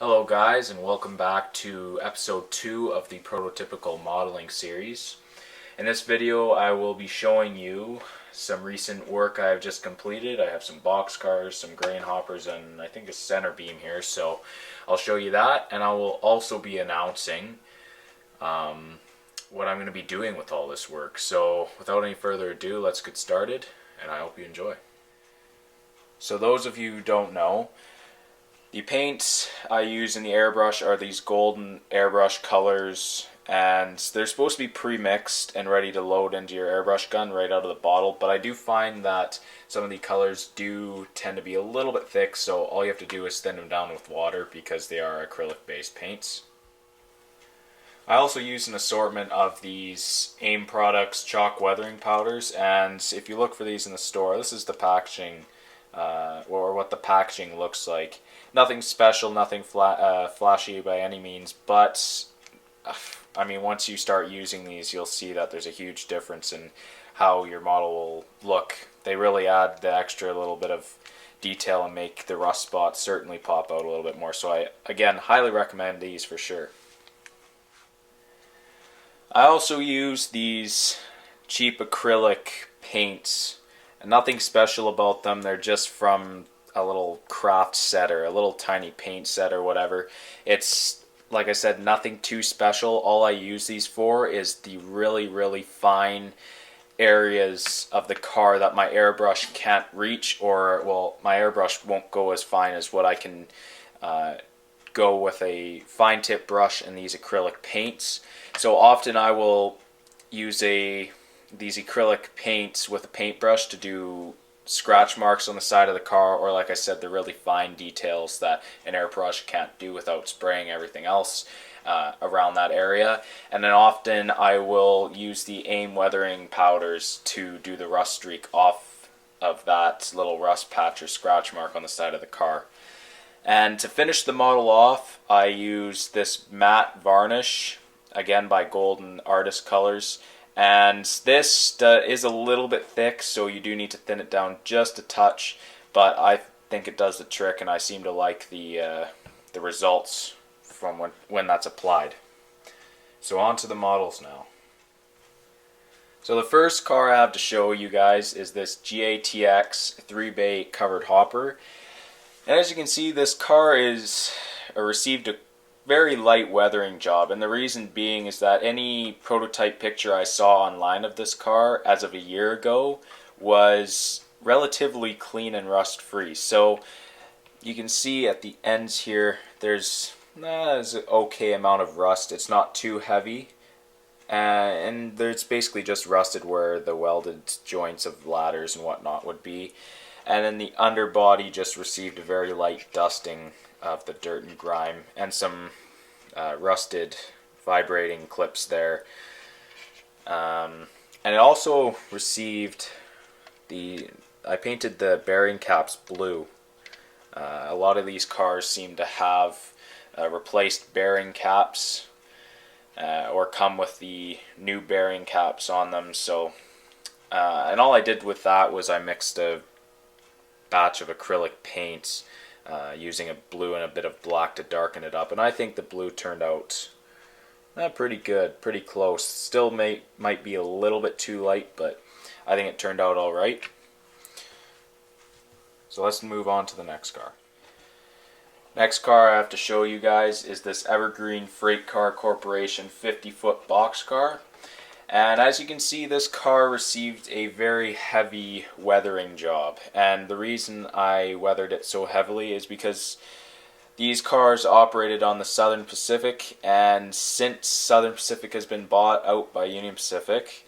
Hello guys, and welcome back to episode 2 of the Prototypical Modeling series. In this video I will be showing you some recent work I have just completed. I have some boxcars, some grain hoppers, and I think a center beam here, so I'll show you that, and I will also be announcing what I'm going to be doing with all this work. So without any further ado, let's get started, and I hope you enjoy. So those of you who don't know, the paints I use in the airbrush are these golden airbrush colors, and they're supposed to be pre-mixed and ready to load into your airbrush gun right out of the bottle, but I do find that some of the colors do tend to be a little bit thick, so all you have to do is thin them down with water because they are acrylic based paints. I also use an assortment of these AIM products chalk weathering powders, and if you look for these in the store, this is the packaging or what the packaging looks like. Nothing special, nothing flashy by any means, but I mean, once you start using these, you'll see that there's a huge difference in how your model will look. They really add the extra little bit of detail and make the rust spots certainly pop out a little bit more. So I, again, highly recommend these for sure. I also use these cheap acrylic paints. And nothing special about them. They're just from a little craft set or a little tiny paint set or whatever. It's, like I said, nothing too special. All I use these for is the really fine areas of the car that my airbrush can't reach, or, well, my airbrush won't go as fine as what I can go with a fine tip brush and these acrylic paints. So often I will use these acrylic paints with a paintbrush to do scratch marks on the side of the car, or like I said, the really fine details that an airbrush can't do without spraying everything else around that area. And then often I will use the AIM weathering powders to do the rust streak off of that little rust patch or scratch mark on the side of the car. And to finish the model off, I use this matte varnish, again by Golden Artist Colors. And this is a little bit thick, so you do need to thin it down just a touch, but I think it does the trick, and I seem to like the results from when that's applied. So on to the models now. So the first car I have to show you guys is this GATX 3-bay covered hopper. And as you can see, this car received a very light weathering job, and the reason being is that any prototype picture I saw online of this car as of a year ago was relatively clean and rust free. So you can see at the ends here there's an okay amount of rust. It's not too heavy, and it's basically just rusted where the welded joints of ladders and whatnot would be. And then the underbody just received a very light dusting of the dirt and grime, and some rusted vibrating clips there. And it also received I painted the bearing caps blue. A lot of these cars seem to have replaced bearing caps or come with the new bearing caps on them. So, and all I did with that was I mixed a batch of acrylic paints using a blue and a bit of black to darken it up, and I think the blue turned out pretty good, pretty close. Still might be a little bit too light, but I think it turned out alright. So let's move on to the next car. Next car I have to show you guys is this Evergreen Freak Car Corporation 50-foot box car. And as you can see, this car received a very heavy weathering job. And the reason I weathered it so heavily is because these cars operated on the Southern Pacific, and since Southern Pacific has been bought out by Union Pacific,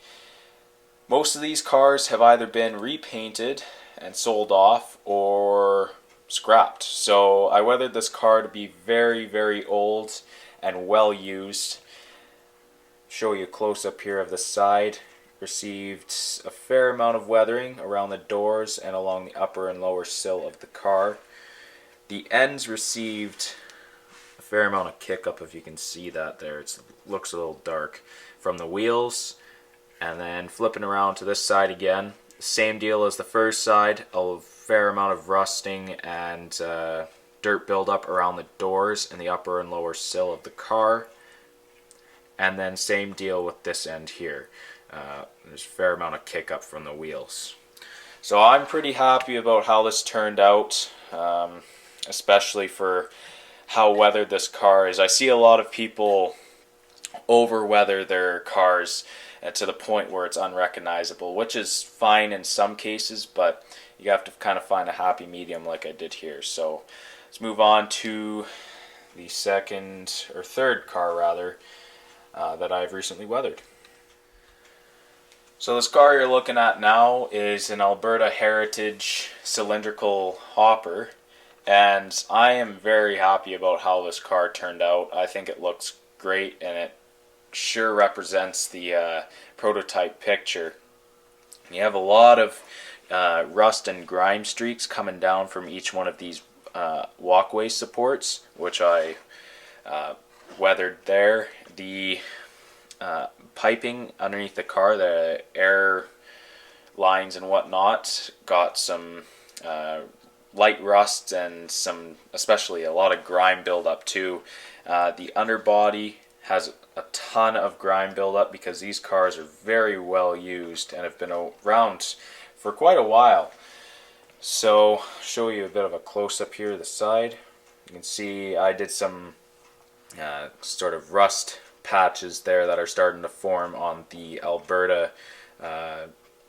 most of these cars have either been repainted and sold off or scrapped. So I weathered this car to be very old and well used. Show you a close-up here of the side. Received a fair amount of weathering around the doors and along the upper and lower sill of the car. The ends received a fair amount of kick up, if you can see that there. It looks a little dark from the wheels. And then flipping around to this side again, same deal as the first side, a fair amount of rusting and dirt buildup around the doors and the upper and lower sill of the car. And then same deal with this end here. There's a fair amount of kick up from the wheels. So I'm pretty happy about how this turned out, especially for how weathered this car is. I see a lot of people over weather their cars to the point where it's unrecognizable, which is fine in some cases, but you have to kind of find a happy medium like I did here. So let's move on to the third car rather, that I've recently weathered. So this car you're looking at now is an Alberta Heritage cylindrical hopper, and I am very happy about how this car turned out. I think it looks great, and it sure represents the prototype picture. You have a lot of rust and grime streaks coming down from each one of these walkway supports, which I weathered there. The piping underneath the car, the air lines and whatnot, got some light rust and especially a lot of grime buildup too. The underbody has a ton of grime buildup because these cars are very well used and have been around for quite a while. So I'll show you a bit of a close-up here to the side. You can see I did some sort of rust patches there that are starting to form on the Alberta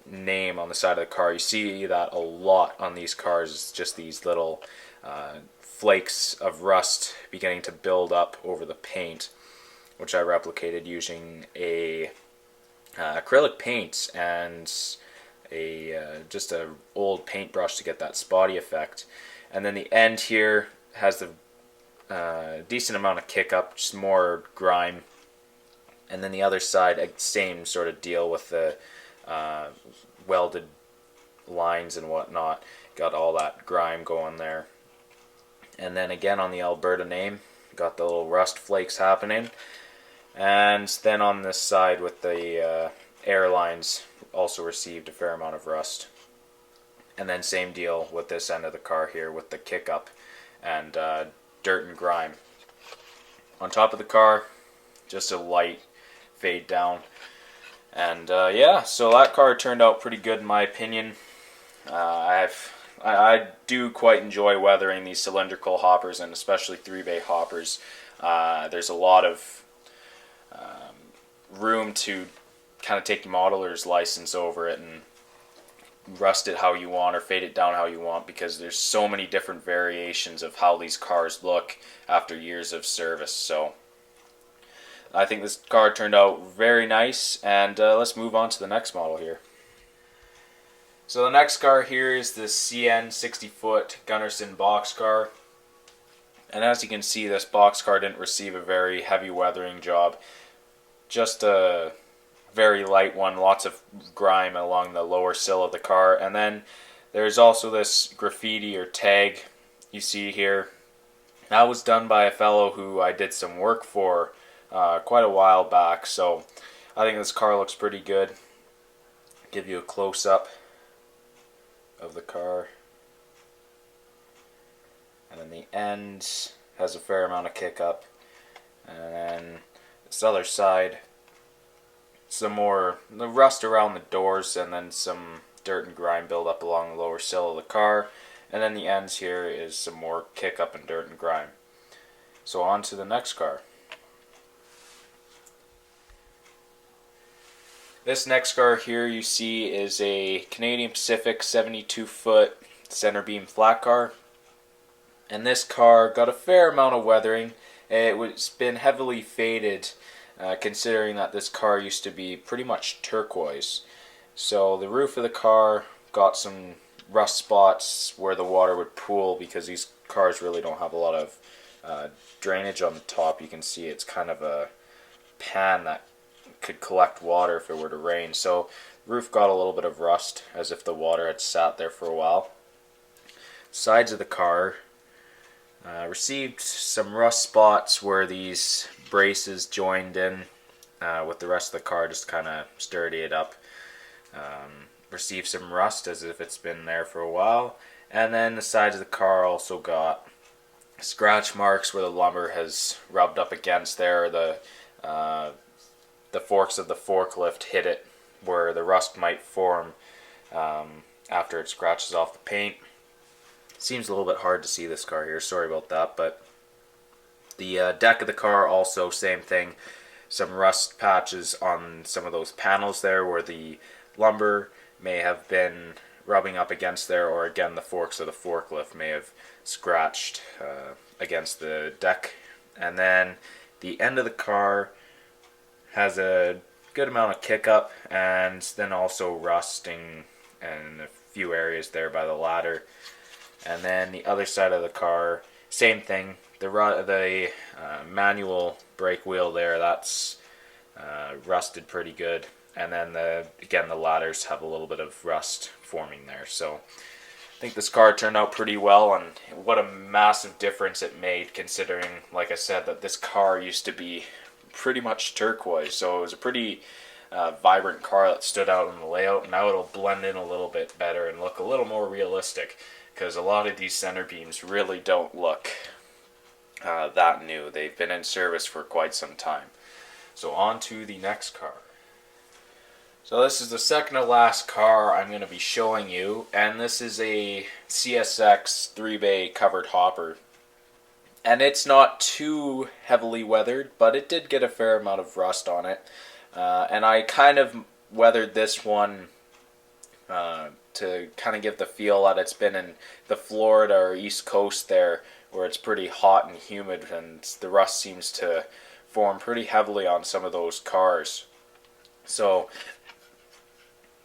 name on the side of the car. You see that a lot on these cars. It's just these little flakes of rust beginning to build up over the paint, which I replicated using a acrylic paint and just a old paintbrush to get that spotty effect. And then the end here has a decent amount of kick up, just more grime. And then the other side, same sort of deal with the welded lines and whatnot. Got all that grime going there. And then again on the Alberta name, got the little rust flakes happening. And then on this side with the air lines, also received a fair amount of rust. And then same deal with this end of the car here with the kick up and dirt and grime. On top of the car, just a light fade down. And yeah, so that car turned out pretty good in my opinion. I do quite enjoy weathering these cylindrical hoppers, and especially 3-bay hoppers. There's a lot of room to kind of take your modeler's license over it and rust it how you want or fade it down how you want, because there's so many different variations of how these cars look after years of service. So I think this car turned out very nice, and let's move on to the next model here. So the next car here is the CN 60-foot Gunnarsson boxcar. And as you can see, this boxcar didn't receive a very heavy weathering job. Just a very light one, lots of grime along the lower sill of the car. And then there's also this graffiti or tag you see here. That was done by a fellow who I did some work for quite a while back. So I think this car looks pretty good. Give you a close-up of the car. And then the end has a fair amount of kick up. And then this other side, some more the rust around the doors, and then some dirt and grime build up along the lower sill of the car. And then the ends here is some more kick up and dirt and grime. So on to the next car. This next car here you see is a Canadian Pacific 72-foot center beam flat car. And this car got a fair amount of weathering. It's been heavily faded, considering that this car used to be pretty much turquoise. So the roof of the car got some rust spots where the water would pool, because these cars really don't have a lot of drainage on the top. You can see it's kind of a pan that could collect water if it were to rain. So the roof got a little bit of rust, as if the water had sat there for a while. Sides of the car received some rust spots where these braces joined in with the rest of the car, just kind of sturdy it up. Received some rust as if it's been there for a while. And then the sides of the car also got scratch marks where the lumber has rubbed up against there, the forks of the forklift hit it where the rust might form after it scratches off the paint. Seems a little bit hard to see this car here, sorry about that, but the deck of the car also same thing. Some rust patches on some of those panels there where the lumber may have been rubbing up against there, or again the forks of the forklift may have scratched against the deck. And then the end of the car has a good amount of kick up, and then also rusting in a few areas there by the ladder. And then the other side of the car, same thing. The manual brake wheel there, that's rusted pretty good. And then again the ladders have a little bit of rust forming there. So I think this car turned out pretty well, and what a massive difference it made, considering, like I said, that this car used to be pretty much turquoise. So it was a pretty vibrant car that stood out in the layout. Now it'll blend in a little bit better and look a little more realistic, because a lot of these center beams really don't look that new. They've been in service for quite some time. So on to the next car. So this is the second to last car I'm going to be showing you, and this is a CSX 3-bay covered hopper. And it's not too heavily weathered, but it did get a fair amount of rust on it. And I kind of weathered this one to kind of give the feel that it's been in the Florida or East Coast there, where it's pretty hot and humid, and the rust seems to form pretty heavily on some of those cars. So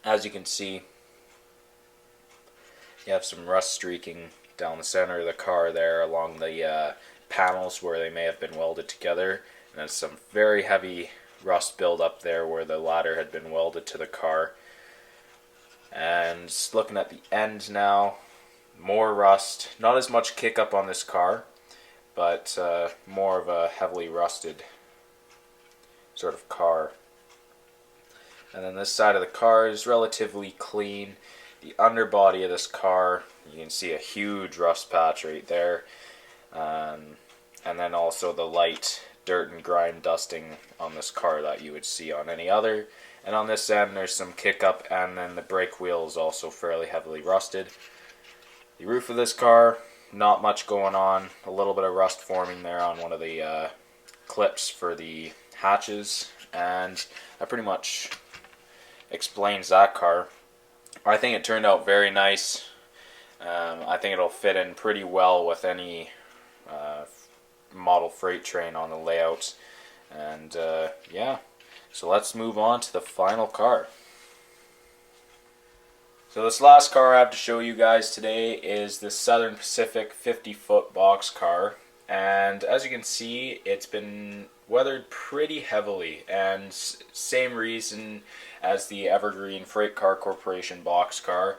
as you can see, you have some rust streaking down the center of the car there along the panels where they may have been welded together, and there's some very heavy rust buildup there where the ladder had been welded to the car. And looking at the end now, more rust, not as much kick up on this car, but more of a heavily rusted sort of car. And then this side of the car is relatively clean. The underbody of this car, you can see a huge rust patch right there. And then also the light dirt and grime dusting on this car that you would see on any other. And on this end there's some kick up, and then the brake wheel is also fairly heavily rusted. The roof of this car, not much going on. A little bit of rust forming there on one of the clips for the hatches, and that pretty much explains that car. I think it turned out very nice. I think it'll fit in pretty well with any model freight train on the layout. And yeah, so let's move on to the final car. So this last car I have to show you guys today is the Southern Pacific 50-foot box car. And as you can see, it's been weathered pretty heavily, and same reason as the Evergreen Freight Car Corporation box car.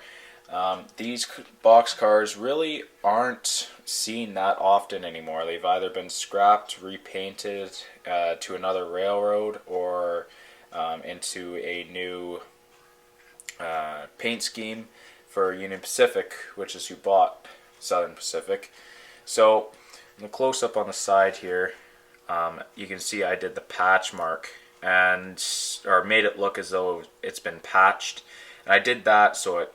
These box cars really aren't seen that often anymore. They've either been scrapped, repainted to another railroad, or into a new paint scheme for Union Pacific, which is who bought Southern Pacific. So in the close-up on the side here, you can see I did the patch mark, or made it look as though it's been patched. And I did that so it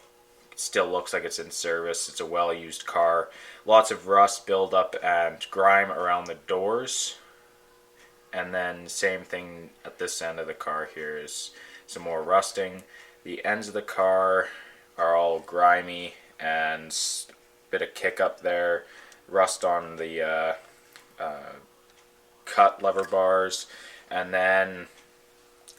still looks like it's in service. It's a well-used car. Lots of rust buildup and grime around the doors. And then same thing at this end of the car here is some more rusting. The ends of the car are all grimy and a bit of kick up there. Rust on the cut lever bars. And then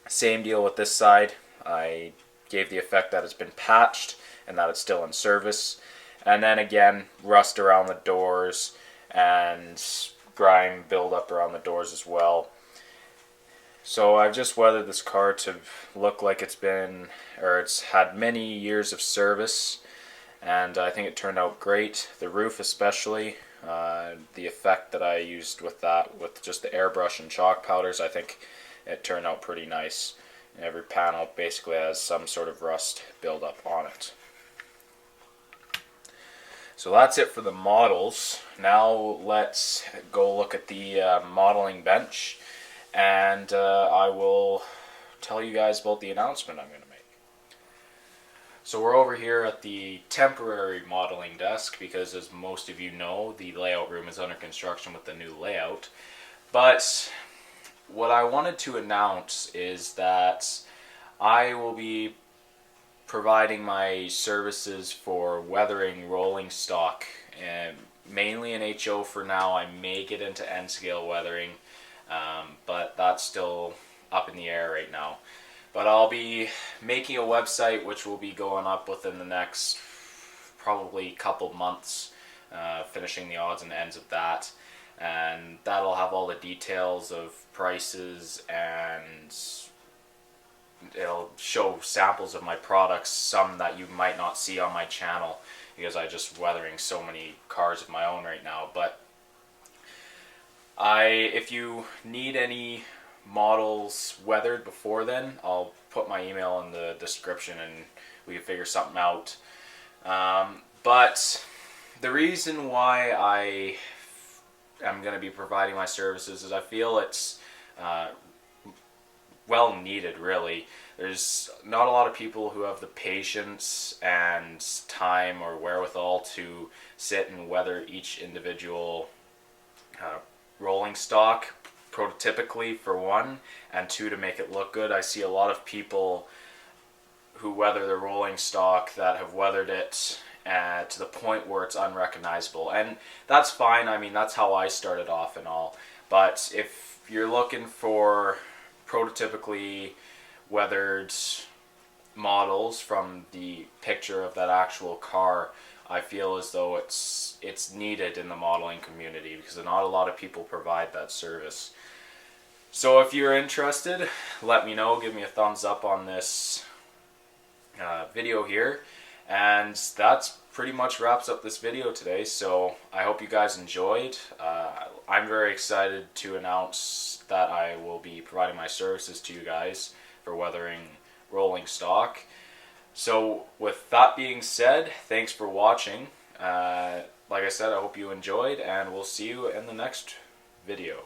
same deal with this side. I gave the effect that it's been patched and that it's still in service. And then again, rust around the doors and grime build up around the doors as well. So I've just weathered this car to look like it's had many years of service, and I think it turned out great. The roof especially, the effect that I used with that, with just the airbrush and chalk powders, I think it turned out pretty nice. And every panel basically has some sort of rust buildup on it. So that's it for the models. Now let's go look at the modeling bench, and I will tell you guys about the announcement I'm going to make. So we're over here at the temporary modeling desk because, as most of you know, the layout room is under construction with the new layout. But what I wanted to announce is that I will be providing my services for weathering rolling stock, and mainly in HO for now. I may get into N-scale weathering, but that's still up in the air right now. But I'll be making a website which will be going up within the next probably couple months, finishing the odds and ends of that, and that'll have all the details of prices, and it'll show samples of my products, some that you might not see on my channel because I just weathering so many cars of my own right now. But if you need any models weathered before then, I'll put my email in the description and we can figure something out. But the reason why I am going to be providing my services is I feel it's well needed, really. There's not a lot of people who have the patience and time or wherewithal to sit and weather each individual rolling stock prototypically, for one, and two, to make it look good. I see a lot of people who weather their rolling stock that have weathered it to the point where it's unrecognizable, and that's fine. I mean, that's how I started off and all. But if you're looking for prototypically weathered models from the picture of that actual car, I feel as though it's needed in the modeling community because not a lot of people provide that service. So if you're interested, let me know. Give me a thumbs up on this video here, and that's pretty much wraps up this video today. So I hope you guys enjoyed. I'm very excited to announce that I will be providing my services to you guys for weathering rolling stock. So with that being said, thanks for watching. Like I said, I hope you enjoyed, and we'll see you in the next video.